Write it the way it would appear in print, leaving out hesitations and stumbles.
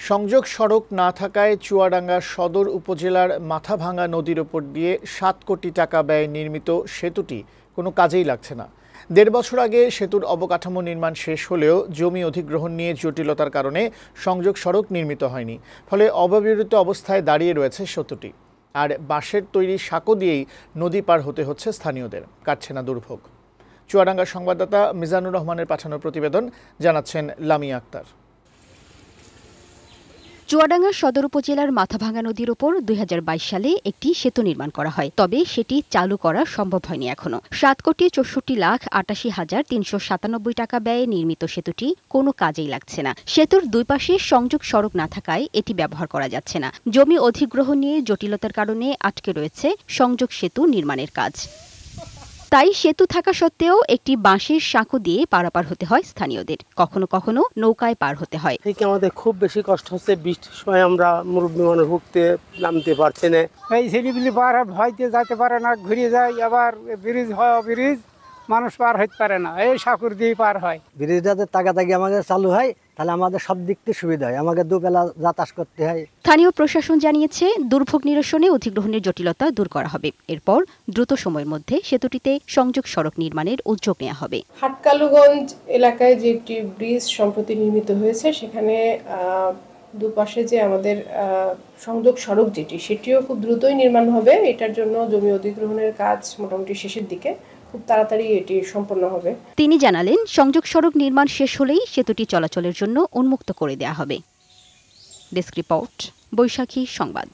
সংযোগ সড়ক না থাকায় চুয়াডাঙ্গা সদর উপজেলার মাথাভাঙ্গা নদীর ওপর দিয়ে ৭ কোটি টাকা ব্যয়ে নির্মিত সেতুটি কোনো কাজেই লাগছে না। ১.৫ বছর আগে সেতুর অবকাঠামো নির্মাণ শেষ হলেও জমি অধিগ্রহণ নিয়ে জটিলতার কারণে সংযোগ সড়ক নির্মিত হয়নি। ফলে অব্যবহৃত অবস্থায় দাঁড়িয়ে রয়েছে সেতুটি। আর বাঁশের তৈরি সাঁকো দিয়েই নদী পার হতে হচ্ছে স্থানীয়দের। কাটছে না দুর্ভোগ। চুয়াডাঙ্গার সংবাদদাতা মিজানুর রহমানের পাঠানো প্রতিবেদন, জানাচ্ছেন লামিয়া আক্তার। চুয়াডাঙ্গা সদর উপজেলার মাথাভাঙ্গা নদীর ওপর ২০২২ সালে একটি সেতু নির্মাণ করা হয়, তবে সেটি চালু করা সম্ভব হয়নি এখনো। ৭,৬৪,৮৮,৩৯৭ টাকা ব্যয়ে নির্মিত সেতুটি কোনো কাজেই লাগছে না। সেতুর দুই পাশে সংযোগ সড়ক না থাকায় এটি ব্যবহার করা যাচ্ছে না। জমি অধিগ্রহণ নিয়ে জটিলতার কারণে আটকে রয়েছে সংযোগ সেতু নির্মাণের কাজ। তাই সেতু থাকা সত্ত্বেও একটি বাঁশের সাঁকো দিয়ে পারাপার হতে হয় স্থানীয়দের। কখনো কখনো নৌকায় পার হতে হয়। আমাদের খুব বেশি কষ্ট হচ্ছে। বৃষ্টির সময় আমরা মুরব্বী মানুষ হুকতে নামতে পারছি না। এই ছেলেগুলি পার ভয়তে যেতে পারে না, ঘুরে যায়। আবার ব্রিজ হয়, ব্রিজ মানুষ পার হইতে পারে না, এই সাঁকুর দিয়ে পার হয়। ব্রিজটাতে তাগাতাগি আমাদের চালু হয়, তাহলে আমাদের সব দিক থেকে সুবিধা হয়। আমাকে দুবেলা যাতায়াত করতে হয়। স্থানীয় প্রশাসন জানিয়েছে, দুর্ভোগ নিরসনে অধিগ্রহণের জটিলতা দূর করা হবে। এরপর দ্রুত সময়ের মধ্যে সেতুটিতে সংযোগ সড়ক নির্মাণের উদ্যোগ নেওয়া হবে। হাটকালুগঞ্জ এলাকায় যে একটি ব্রিজ সম্প্রতি নির্মিত হয়েছে, সেখানে দুপাশে যে আমাদের সংযোগ সড়ক সেটিও খুব দ্রুতই নির্মাণ হবে। এটার জন্য জমি অধিগ্রহণের কাজ মোটামুটি শেষের দিকে, খুব তাড়াতাড়ি এটি সম্পন্ন হবে। তিনি জানালেন, সংযোগ সড়ক নির্মাণ শেষ হলেই সেতুটি চলাচলের জন্য উন্মুক্ত করে দেওয়া হবে। ডেস্ক রিপোর্ট, বৈশাখী সংবাদ।